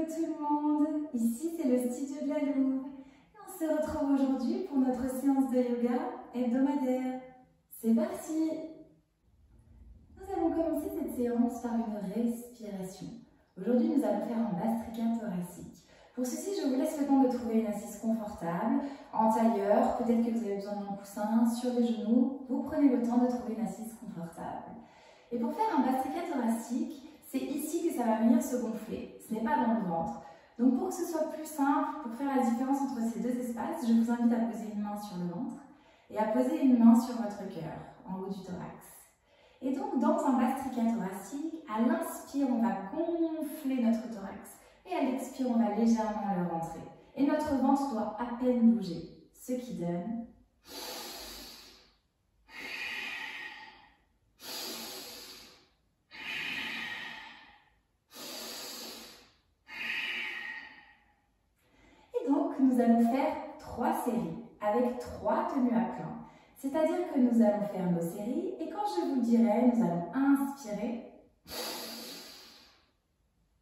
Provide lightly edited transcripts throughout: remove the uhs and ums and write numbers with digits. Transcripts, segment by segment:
tout le monde, ici c'est le studio de la Louve et on se retrouve aujourd'hui pour notre séance de yoga hebdomadaire. C'est parti! Nous allons commencer cette séance par une respiration. Aujourd'hui nous allons faire un bastrika thoracique. Pour ceci je vous laisse le temps de trouver une assise confortable, en tailleur, peut-être que vous avez besoin d'un coussin, sur les genoux, vous prenez le temps de trouver une assise confortable. Et pour faire un bastrika thoracique, c'est ici que ça va venir se gonfler, ce n'est pas dans le ventre. Donc pour que ce soit plus simple, pour faire la différence entre ces deux espaces, je vous invite à poser une main sur le ventre et à poser une main sur votre cœur, en haut du thorax. Et donc dans un bastrika thoracique, à l'inspire, on va gonfler notre thorax et à l'expire, on va légèrement le rentrer. Et notre ventre doit à peine bouger, ce qui donne... Nous allons faire 3 séries avec 3 tenues à plein. C'est-à-dire que nous allons faire nos séries et quand je vous le dirai, nous allons inspirer,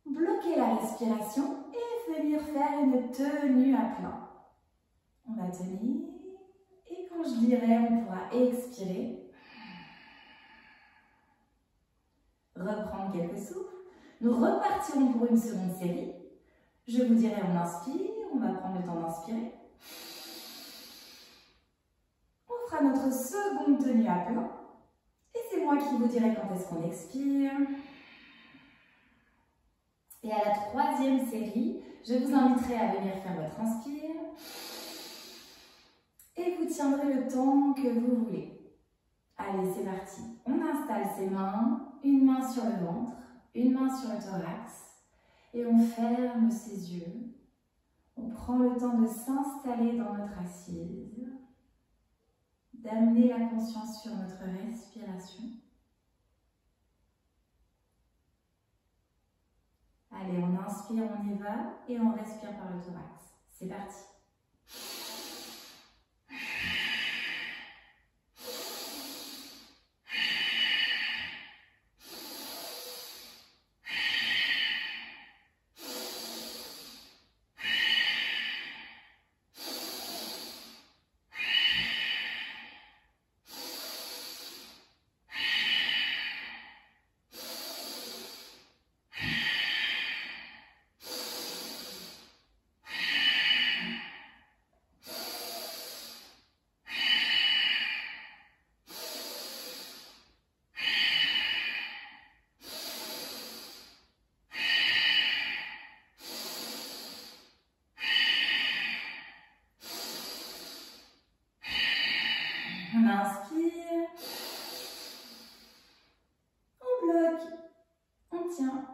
bloquer la respiration et venir faire une tenue à plein. On va tenir et quand je dirai, on pourra expirer, reprendre quelques souffles. Nous repartirons pour une seconde série. Je vous dirai, on inspire. On va prendre le temps d'inspirer. On fera notre seconde tenue à plein. Et c'est moi qui vous dirai quand est-ce qu'on expire. Et à la 3e série, je vous inviterai à venir faire votre inspire. Et vous tiendrez le temps que vous voulez. Allez, c'est parti. On installe ses mains, une main sur le ventre, une main sur le thorax. Et on ferme ses yeux. On prend le temps de s'installer dans notre assise, d'amener la conscience sur notre respiration. Allez, on inspire, on y va et on respire par le thorax. C'est parti. On inspire, on bloque, on tient.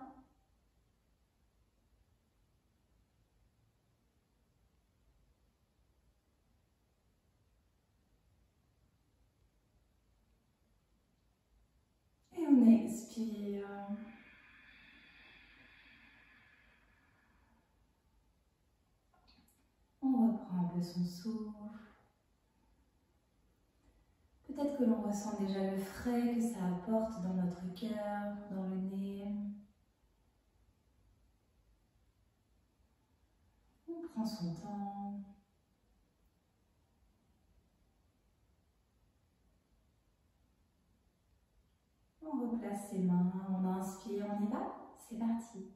Et on expire. On reprend un peu son souffle. Peut-être que l'on ressent déjà le frais que ça apporte dans notre cœur, dans le nez. On prend son temps. On replace ses mains, on inspire, on y va. C'est parti.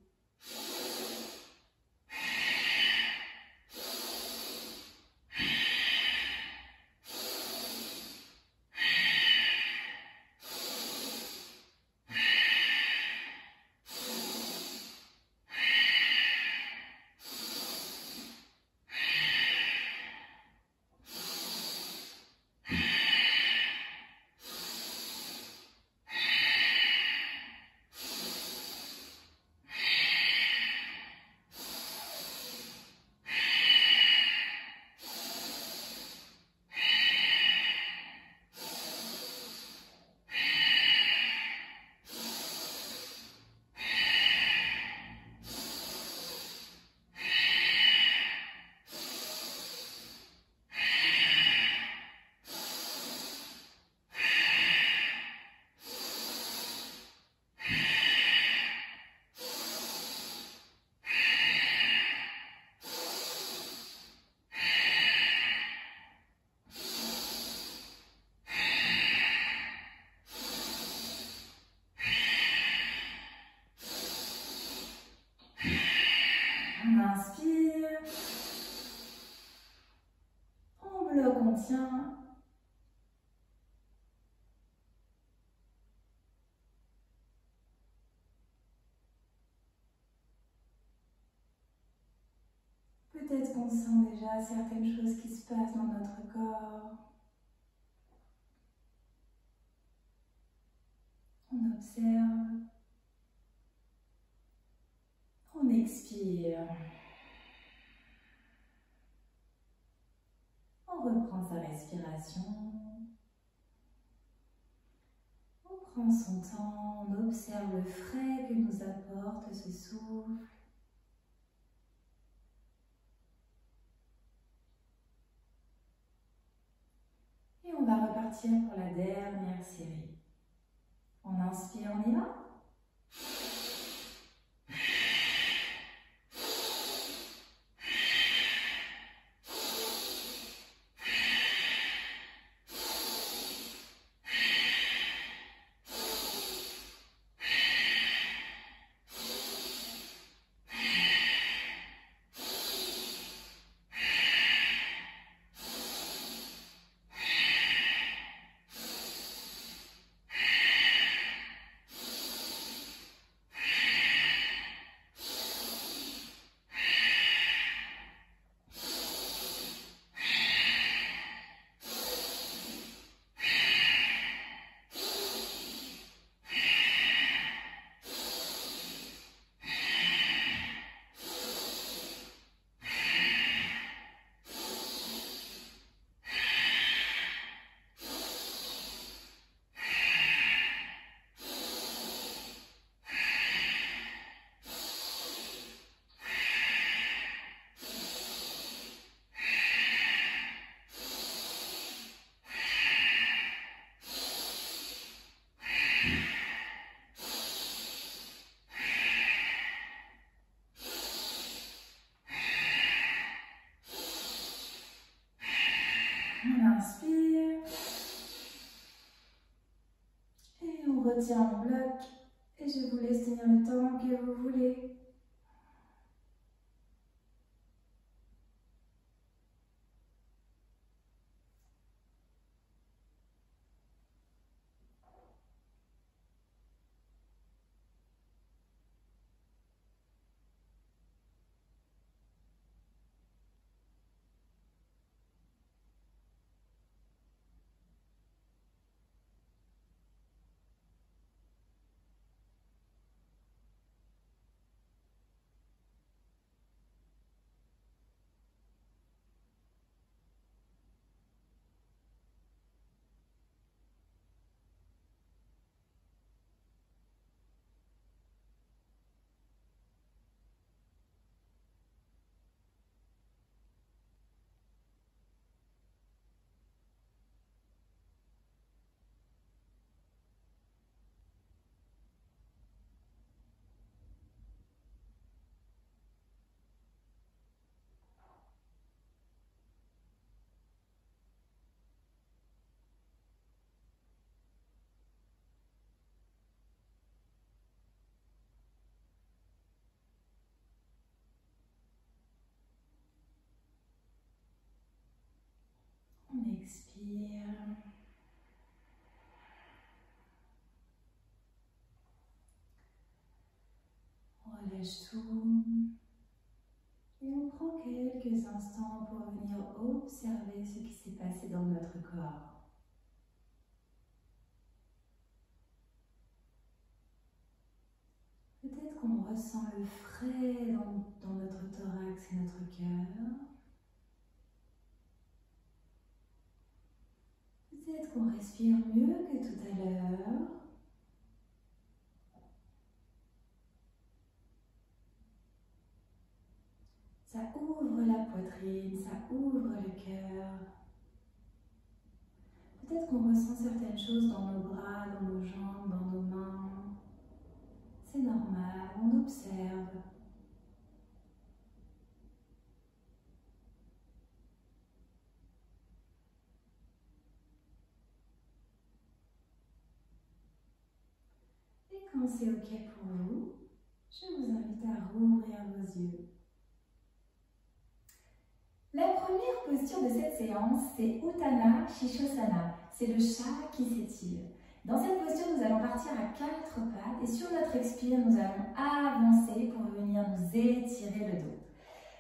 inspire. On bloque, on tient. Peut-être qu'on sent déjà certaines choses qui se passent dans notre corps. On observe. On expire. On reprend sa respiration. On prend son temps. On observe le frais que nous apporte ce souffle. Et on va repartir pour la dernière série. On inspire, on y va. On inspire. Et on retient, on bloque. Et je vous laisse tenir le temps que vous voulez. On expire. On relâche tout. Et on prend quelques instants pour venir observer ce qui s'est passé dans notre corps. Peut-être qu'on ressent le frais dans notre thorax et notre cœur. Peut-être qu'on respire mieux que tout à l'heure. Ça ouvre la poitrine, ça ouvre le cœur. Peut-être qu'on ressent certaines choses dans nos bras, dans nos jambes, dans nos mains. C'est normal, on observe. Et quand c'est OK pour vous, je vous invite à rouvrir vos yeux. première posture de cette séance, c'est Utthana Shishosana. C'est le chat qui s'étire. Dans cette posture, nous allons partir à 4 pattes et sur notre expire, nous allons avancer pour venir nous étirer le dos.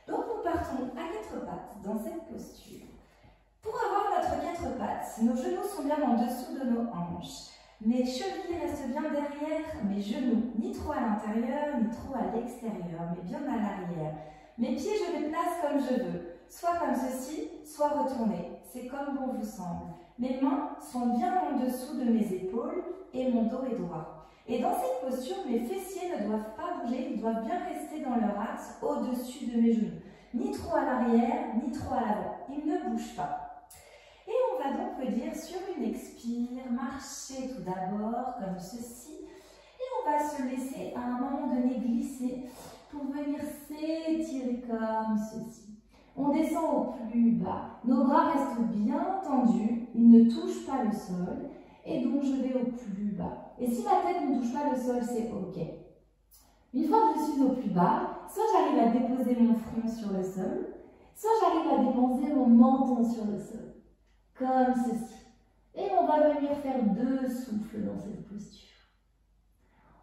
Donc nous partons à 4 pattes dans cette posture. Pour avoir notre 4 pattes, nos genoux sont bien en dessous de nos hanches. Mes chevilles restent bien derrière mes genoux, ni trop à l'intérieur, ni trop à l'extérieur, mais bien à l'arrière. Mes pieds, je les place comme je veux, soit comme ceci, soit retournés. C'est comme bon vous semble. Mes mains sont bien en dessous de mes épaules et mon dos est droit. Et dans cette posture, mes fessiers ne doivent pas bouger, ils doivent bien rester dans leur axe au-dessus de mes genoux. Ni trop à l'arrière, ni trop à l'avant. Ils ne bougent pas. Et on va donc venir sur une expire, marcher tout d'abord comme ceci. Et on va se laisser à un moment donné glisser pour venir s'étirer comme ceci. On descend au plus bas. Nos bras restent bien tendus, ils ne touchent pas le sol. Et donc je vais au plus bas. Et si ma tête ne touche pas le sol, c'est OK. Une fois que je suis au plus bas, soit j'arrive à déposer mon front sur le sol, soit j'arrive à déposer mon menton sur le sol. Comme ceci. Et on va venir faire 2 souffles dans cette posture.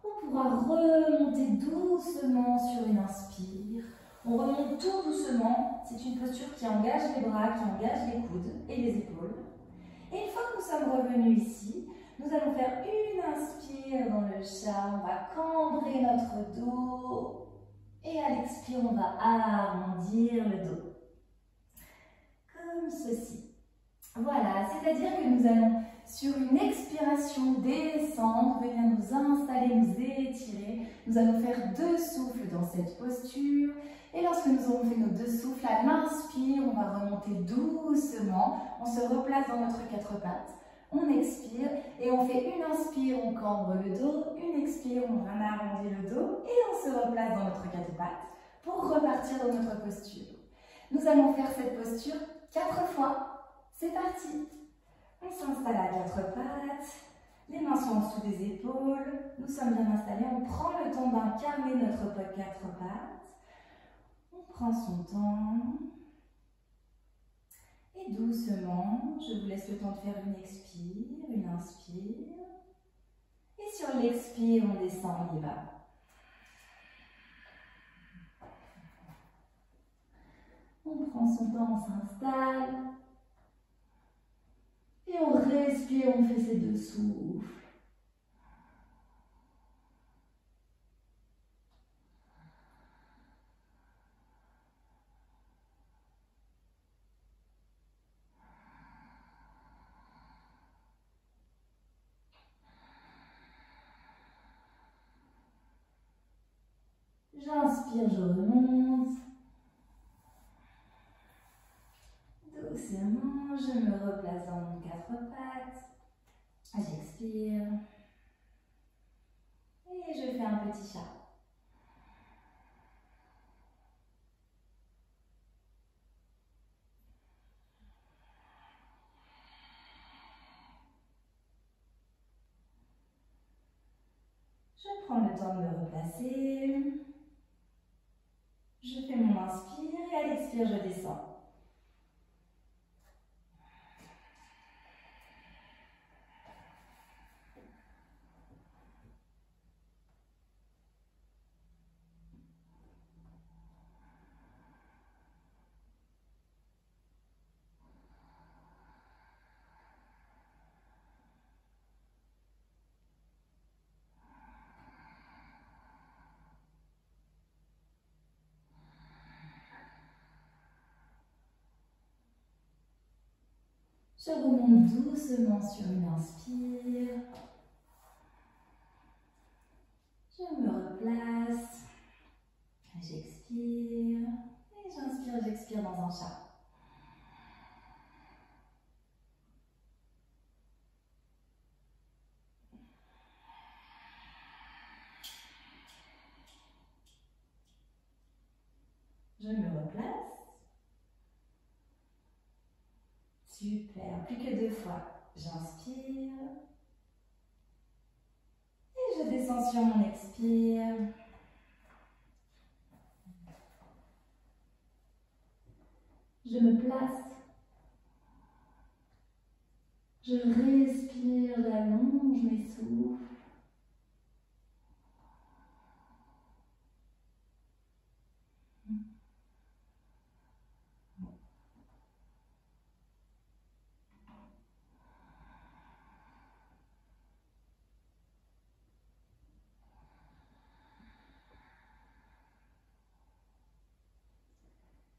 On pourra remonter doucement sur une inspire. On remonte tout doucement. C'est une posture qui engage les bras, qui engage les coudes et les épaules. Et une fois que nous sommes revenus ici, nous allons faire une inspire dans le chat. On va cambrer notre dos. Et à l'expire, on va arrondir le dos. Comme ceci. Voilà, c'est-à-dire que nous allons, sur une expiration, descendre, venir nous installer, nous étirer. Nous allons faire 2 souffles dans cette posture. Et lorsque nous aurons fait nos 2 souffles, à l'inspire, on va remonter doucement. On se replace dans notre 4 pattes. On expire et on fait une inspire, on cambre le dos. Une expire, on arrondit le dos. Et on se replace dans notre 4 pattes pour repartir dans notre posture. Nous allons faire cette posture 4 fois. C'est parti. On s'installe à 4 pattes. Les mains sont en dessous des épaules. Nous sommes bien installés. On prend le temps d'incarner notre 4 pattes. On prend son temps. Et doucement, je vous laisse le temps de faire une expire, une inspire. Et sur l'expire, on descend, on y va. On prend son temps, on s'installe. Et on respire, on fait ces 2 souffles. J'inspire, je remonte. Doucement, je me replace dans mon 4 pattes. J'expire. Et je fais un petit chat. Je prends le temps de me replacer. Je fais mon inspire et à l'expire, je descends. Je remonte doucement sur une inspire. Je me replace. J'expire. Et j'inspire, j'expire dans un chat. Je me replace. Super, plus que 2 fois. J'inspire. Et je descends sur mon expire. Je Je me place. Je respire, j'allonge mes souffles.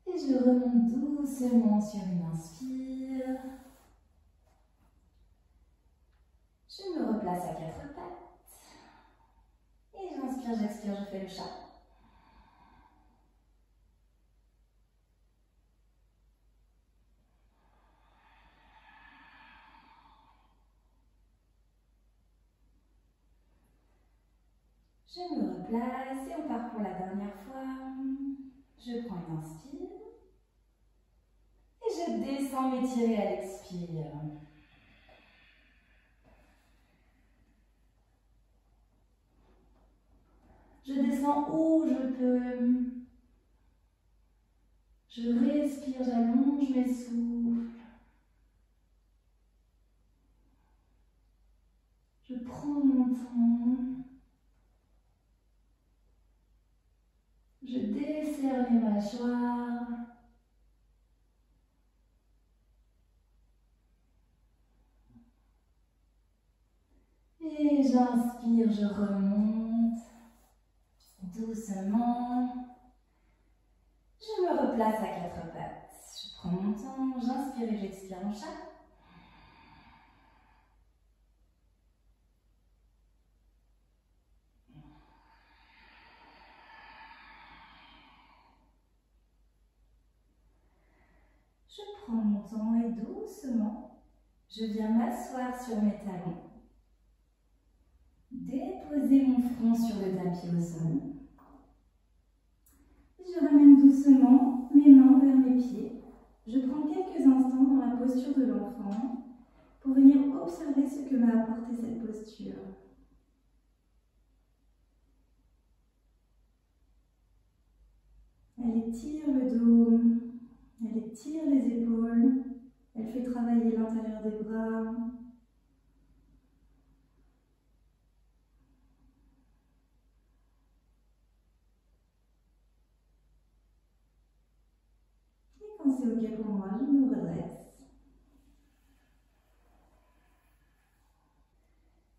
Et je remonte doucement sur une inspire. Je me replace à quatre pattes. Et j'inspire, j'expire, je fais le chat. Je me replace et on part pour la dernière fois. Je prends une inspire. Et je descends m'étirer à l'expire. Je descends où je peux. Je respire, j'allonge mes souffles. Je prends mon temps. Je desserre les mâchoires. Et j'inspire, je remonte doucement. Je me replace à quatre pattes. Je prends mon temps, j'inspire et j'expire en chat. Je prends mon temps et doucement, je viens m'asseoir sur mes talons. Déposer mon front sur le tapis au sol. Je ramène doucement mes mains vers mes pieds. Je prends quelques instants dans la posture de l'enfant pour venir observer ce que m'a apporté cette posture. Elle étire le dos, elle étire les épaules, elle fait travailler l'intérieur des bras. Quand c'est OK pour moi, je me redresse.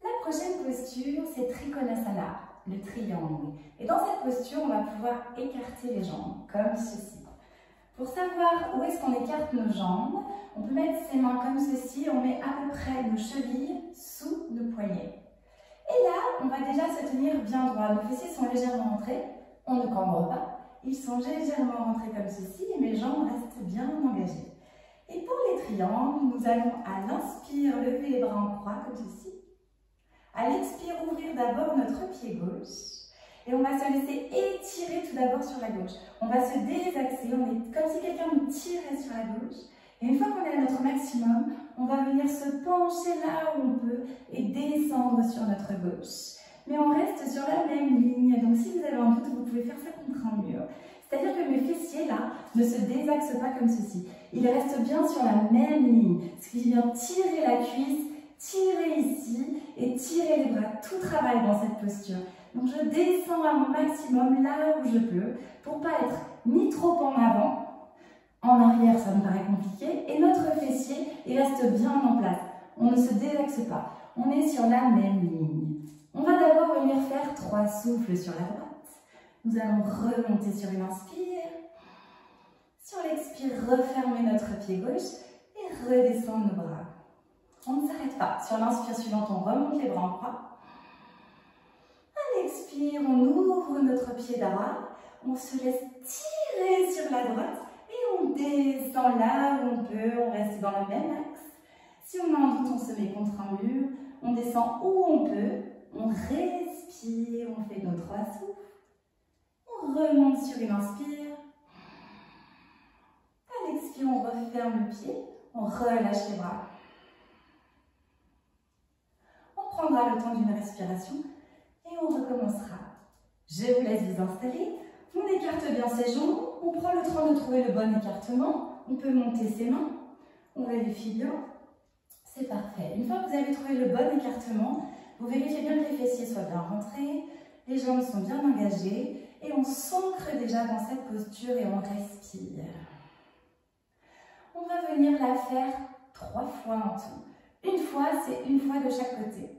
La prochaine posture, c'est Trikonasana, le triangle. Et dans cette posture, on va pouvoir écarter les jambes, comme ceci. Pour savoir où est-ce qu'on écarte nos jambes, on peut mettre ses mains comme ceci, on met à peu près nos chevilles sous nos poignets. Et là, on va déjà se tenir bien droit. Nos fessiers sont légèrement rentrés, on ne cambre pas. Ils sont légèrement rentrés comme ceci et mes jambes restent bien engagées. Et pour les triangles, nous allons à l'inspire lever les bras en croix comme ceci. À l'expire, ouvrir d'abord notre pied gauche. Et on va se laisser étirer tout d'abord sur la gauche. On va se désaxer, on est comme si quelqu'un nous tirait sur la gauche. Et une fois qu'on est à notre maximum, on va venir se pencher là où on peut et descendre sur notre gauche. Mais on reste sur la même ligne. Donc si vous avez un doute, vous pouvez faire ça contre un mur. C'est-à-dire que mes fessiers là ne se désaxent pas comme ceci. Ils restent bien sur la même ligne. Ce qui vient tirer la cuisse, tirer ici et tirer les bras. Tout travaille dans cette posture. Donc je descends à mon maximum là où je peux pour pas être ni trop en avant. En arrière, ça me paraît compliqué. Et notre fessier, il reste bien en place. On ne se désaxe pas. On est sur la même ligne. On va d'abord venir faire 3 souffles sur la droite. Nous allons remonter sur une inspire. Sur l'expire, refermer notre pied gauche et redescendre nos bras. On ne s'arrête pas. Sur l'inspire suivante, on remonte les bras en croix. À l'expire, on ouvre notre pied droit. On se laisse tirer sur la droite et on descend là où on peut. On reste dans le même axe. Si on a un doute, on se met contre un mur. On descend où on peut. On respire, on fait nos 3 souffles. On remonte sur une inspire. À l'expire, on referme le pied. On relâche les bras. On prendra le temps d'une respiration et on recommencera. Je vous laisse vous installer. On écarte bien ses jambes. On prend le temps de trouver le bon écartement. On peut monter ses mains. On vérifie bien. C'est parfait. Une fois que vous avez trouvé le bon écartement, vous vérifiez bien que les fessiers soient bien rentrés, les jambes sont bien engagées et on s'ancre déjà dans cette posture et on respire. On va venir la faire 3 fois en tout. Une fois, c'est une fois de chaque côté.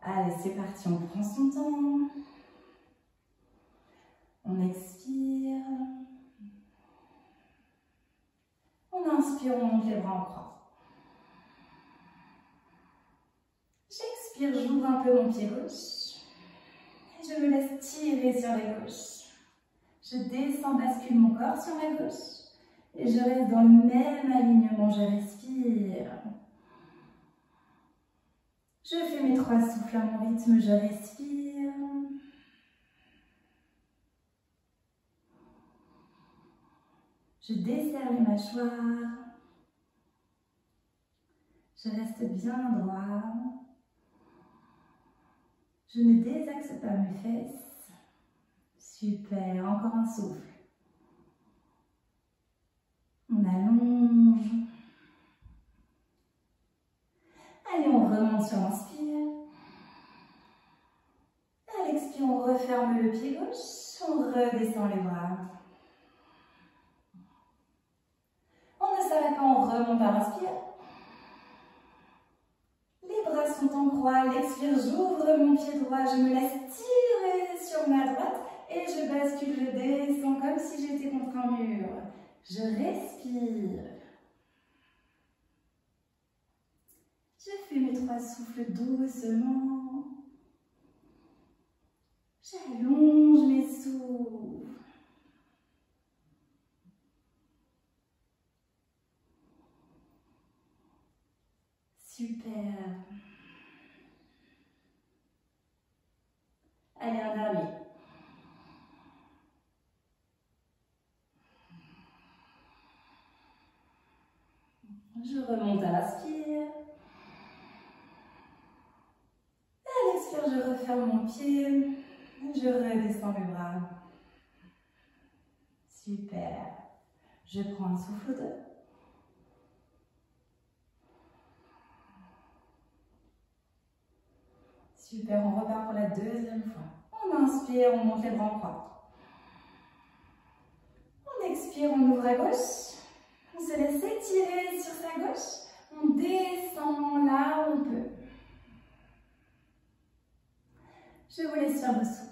Allez, c'est parti, on prend son temps. On expire. On inspire, on monte les bras en croix. J'expire, j'ouvre un peu mon pied gauche. Et je me laisse tirer sur la gauche. Je descends, bascule mon corps sur la gauche. Et je reste dans le même alignement, je respire. Je fais mes 3 souffles à mon rythme, je respire. Je desserre les mâchoires. Je reste bien droit. Je ne désaxe pas mes fesses. Super, encore un souffle. On allonge. Allez, on remonte sur l'inspire. À l'expire, on referme le pied gauche. On redescend les bras. On ne s'arrête pas, on remonte à l'inspire. Les bras sont en croix. L'expire, j'ouvre mon pied droit. Je me laisse tirer sur ma droite. Et je bascule, je descends comme si j'étais contre un mur. Je respire. Je fais mes 3 souffles doucement. J'allonge mes souffles. Super. Allez, un dernier. Je remonte à l'inspire. À l'expire, je referme mon pied. Je redescends mes bras. Super. Je prends un souffle ou 2. Super, on repart pour la 2e fois. On inspire, on monte les bras en croix. On expire, on ouvre à gauche. On se laisse étirer sur sa gauche. On descend là où on peut. Je vous laisse faire vos souffles.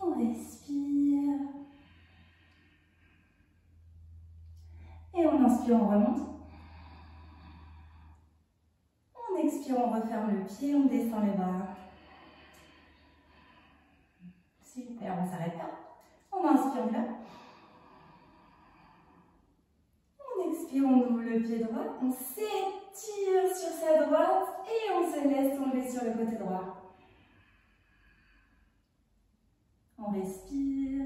On respire. Et on inspire, on remonte. On expire, on referme le pied, on descend les bras. Super, on s'arrête là. On inspire là. On expire, on ouvre le pied droit. On s'étire sur sa droite et on se laisse tomber sur le côté droit. On respire.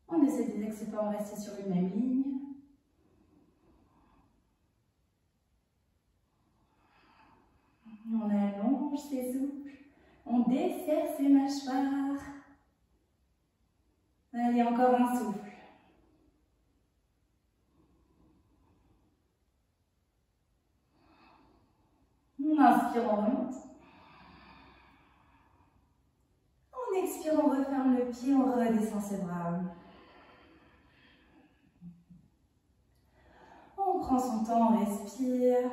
On ne se désaxe pas, on reste sur une même ligne. On allonge ses souffles. On desserre ses mâchoires. Allez, encore un souffle. On inspire, on remonte. On expire, on referme le pied, on redescend ses bras. On prend son temps, on respire.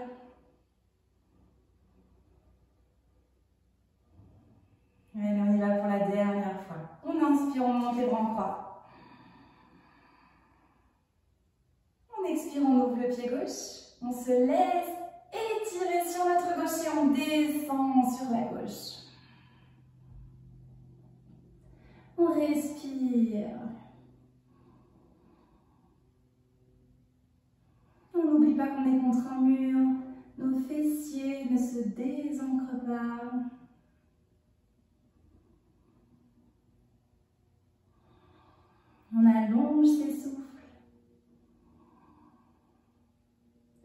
Allez, on y va pour la dernière fois. On inspire, on monte les bras en croix. On expire, on ouvre le pied gauche. On se laisse étirer sur notre gauche et on descend sur la gauche. On respire. On n'oublie pas qu'on est contre un mur. Nos fessiers ne se désancrent pas. On allonge ses souffles.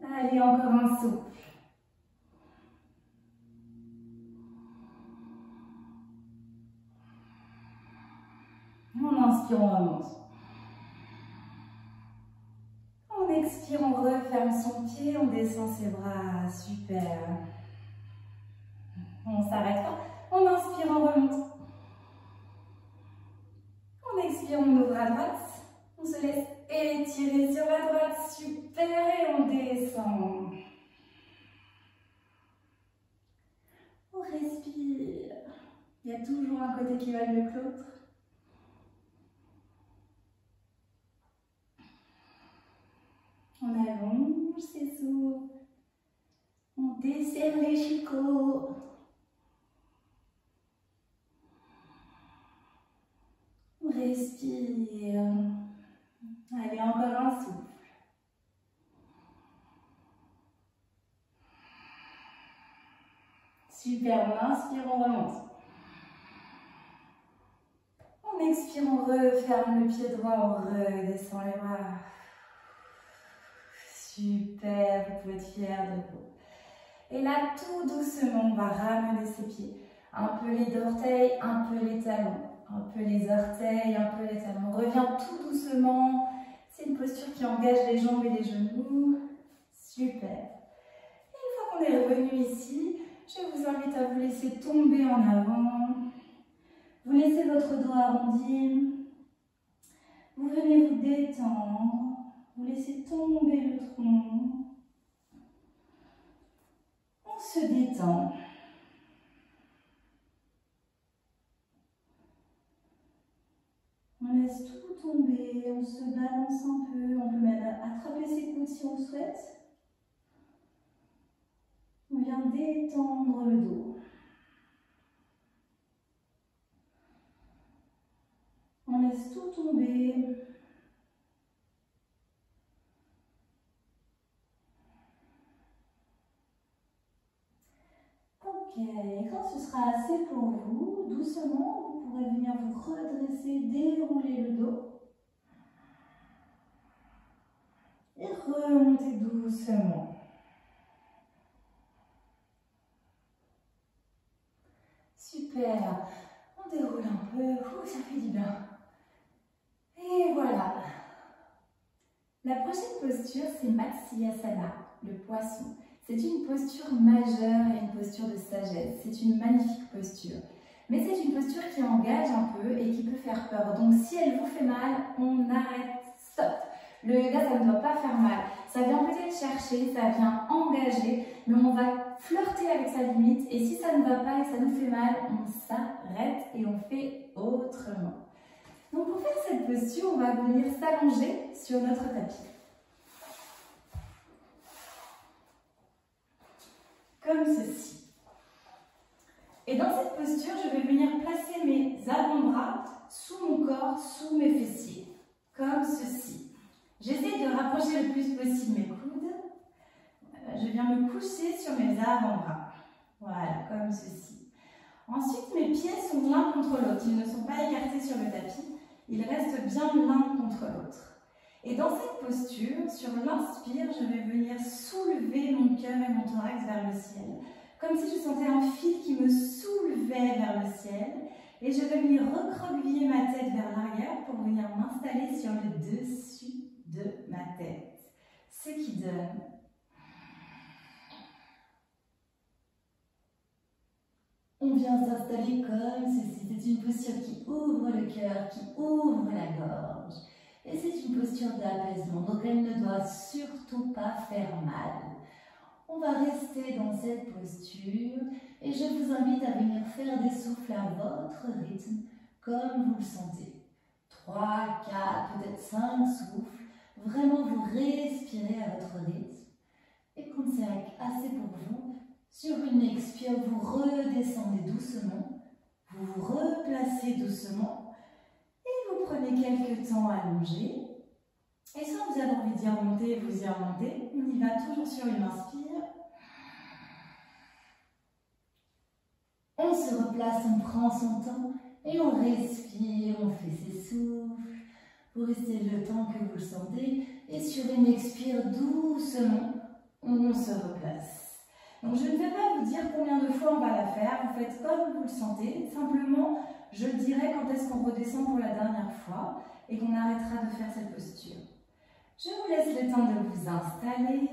Allez, encore un souffle. On inspire, on remonte. On expire, on referme son pied, on descend ses bras. Super. On s'arrête pas. On inspire, on remonte. On expire, on ouvre à droite. On se laisse étirer sur la droite. Super. Et on descend. On respire. Il y a toujours un côté qui va mieux que l'autre. On allonge ses souffles. On desserre les chicots. On respire. Allez, encore un souffle. Super, on inspire, on remonte. On expire, on referme le pied droit, on redescend les bras. Super, vous pouvez être fiers de vous. Et là, tout doucement, on va ramener ses pieds. Un peu les orteils, un peu les talons. Un peu les orteils, un peu les talons. On revient tout doucement. C'est une posture qui engage les jambes et les genoux. Super. Et une fois qu'on est revenu ici, je vous invite à vous laisser tomber en avant. Vous laissez votre dos arrondi. Vous venez vous détendre. Vous laissez tomber le tronc. On se détend. On laisse tout tomber, on se balance un peu, on peut même attraper ses coudes si on le souhaite. On vient détendre le dos. On laisse tout tomber. Ok, quand ce sera assez pour vous, doucement, vous pourrez venir vous redresser, dérouler le dos. Et remonter doucement. Super. On déroule un peu. Ça fait du bien. Et voilà. La prochaine posture, c'est Matsyasana, le poisson. C'est une posture majeure et une posture de sagesse. C'est une magnifique posture. Mais c'est une posture qui engage un peu et qui peut faire peur. Donc si elle vous fait mal, on arrête. Stop. Le yoga, ça ne doit pas faire mal. Ça vient peut-être chercher, ça vient engager, mais on va flirter avec sa limite. Et si ça ne va pas et que ça nous fait mal, on s'arrête et on fait autrement. Donc pour faire cette posture, on va venir s'allonger sur notre tapis. Comme ceci. Et dans cette posture, je vais venir placer mes avant-bras sous mon corps, sous mes fessiers. Comme ceci. J'essaie de rapprocher le plus possible mes coudes. Je viens me coucher sur mes avant-bras. Voilà, comme ceci. Ensuite, mes pieds sont l'un contre l'autre. Ils ne sont pas écartés sur le tapis. Ils restent bien l'un contre l'autre. Et dans cette posture, sur l'inspire, je vais venir soulever mon cœur et mon thorax vers le ciel. Comme si je sentais un fil qui me soulevait vers le ciel. Et je vais venir recroqueviller ma tête vers l'arrière pour venir m'installer sur le dessus de ma tête. Ce qui donne on vient s'installer comme ceci. C'est une posture qui ouvre le cœur, qui ouvre la gorge. Et c'est une posture d'apaisement, donc elle ne doit surtout pas faire mal. On va rester dans cette posture et je vous invite à venir faire des souffles à votre rythme, comme vous le sentez. 3, 4, peut-être 5 souffles. Vraiment, vous respirez à votre rythme. Et quand c'est assez pour vous, sur une expire, vous redescendez doucement, vous vous replacez doucement et vous prenez quelques temps à allonger. Et soit vous avez envie d'y remonter, vous y remontez. On y va toujours sur une inspire. On se replace, on prend son temps et on respire, on fait ses souffles. Vous restez le temps que vous le sentez et sur une expire doucement, on se replace. Donc je ne vais pas vous dire combien de fois on va la faire, vous faites comme vous le sentez. Simplement, je dirai quand est-ce qu'on redescend pour la dernière fois et qu'on arrêtera de faire cette posture. Je vous laisse le temps de vous installer.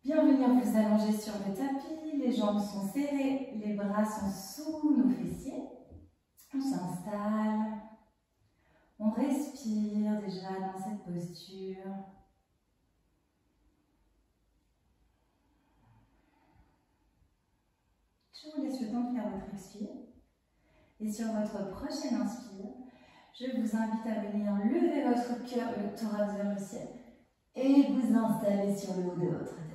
Bien venir vous allonger sur le tapis, les jambes sont serrées, les bras sont sous nos fessiers. On s'installe, on respire déjà dans cette posture. Je vous laisse le temps de faire votre expire. Et sur votre prochaine inspire, je vous invite à venir lever votre cœur, le thorax vers le ciel et vous installer sur le haut de votre tête.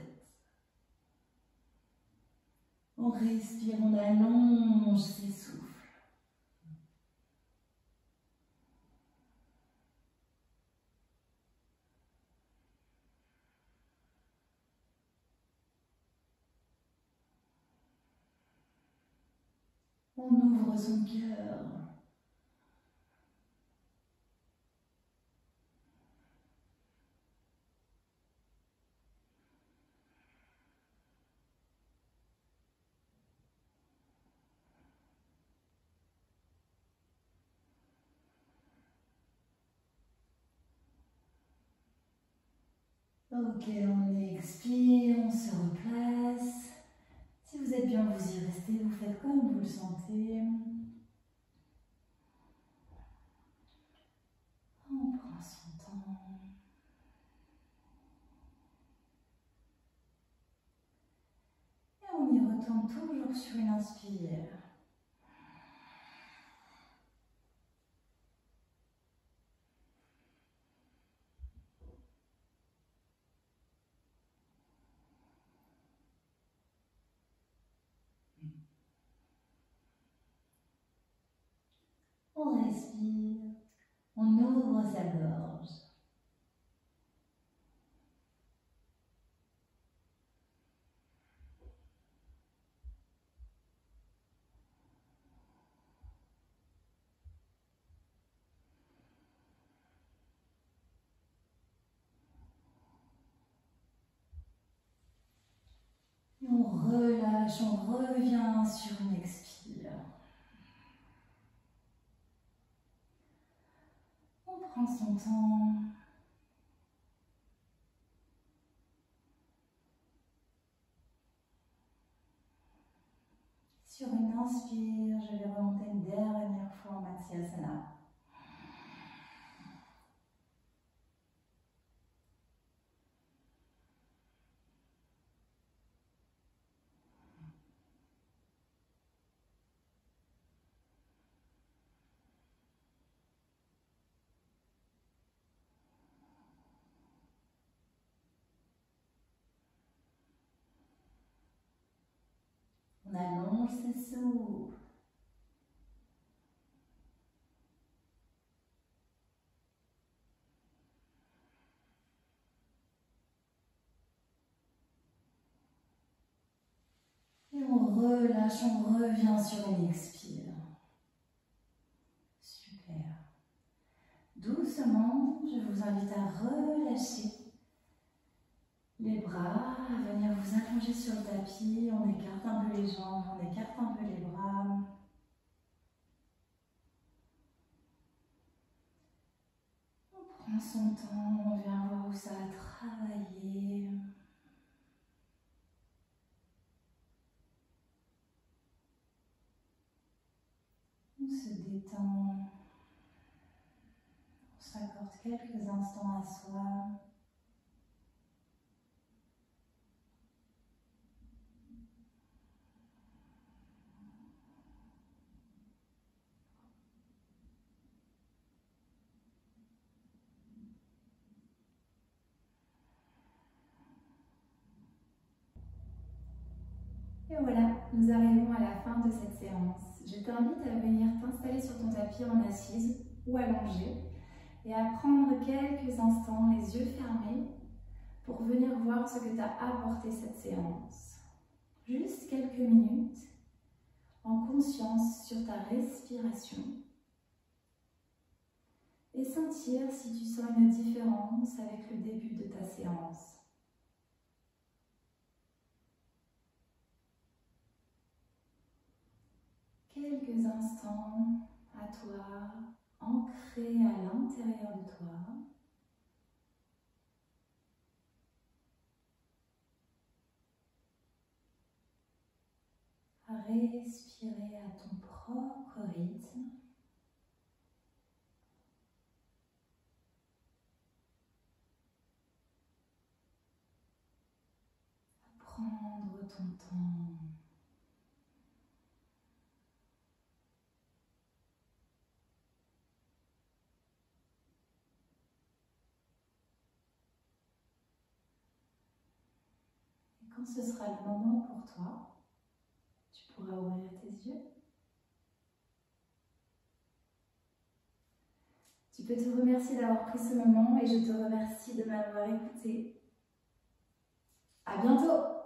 On respire, on allonge ses souffles. On ouvre son cœur. Ok, on expire, on se replace. Si vous êtes bien, vous y restez, vous faites comme vous le sentez. On prend son temps. Et on y retourne toujours sur une inspire. On respire, on ouvre sa gorge. Et on relâche, on revient sur une expire. On prend son temps. Sur une inspire, je vais remonter une dernière fois en Matsyasana. On allonge ses souffles. Et on relâche, on revient sur une expire. Super. Doucement, je vous invite à relâcher les bras, à venir vous allonger sur le tapis. On écarte un peu les jambes, on écarte un peu les bras. On prend son temps, on vient voir où ça a travaillé. On se détend. On s'accorde quelques instants à soi. Et voilà, nous arrivons à la fin de cette séance. Je t'invite à venir t'installer sur ton tapis en assise ou allongé et à prendre quelques instants, les yeux fermés, pour venir voir ce que t'a apporté cette séance. Juste quelques minutes en conscience sur ta respiration et sentir si tu sens une différence avec le début de ta séance. Quelques instants à toi, ancrés à l'intérieur de toi. À respirer à ton propre rythme. À prendre ton temps. Et quand ce sera le moment pour toi, tu pourras ouvrir tes yeux. Tu peux te remercier d'avoir pris ce moment et je te remercie de m'avoir écouté. À bientôt!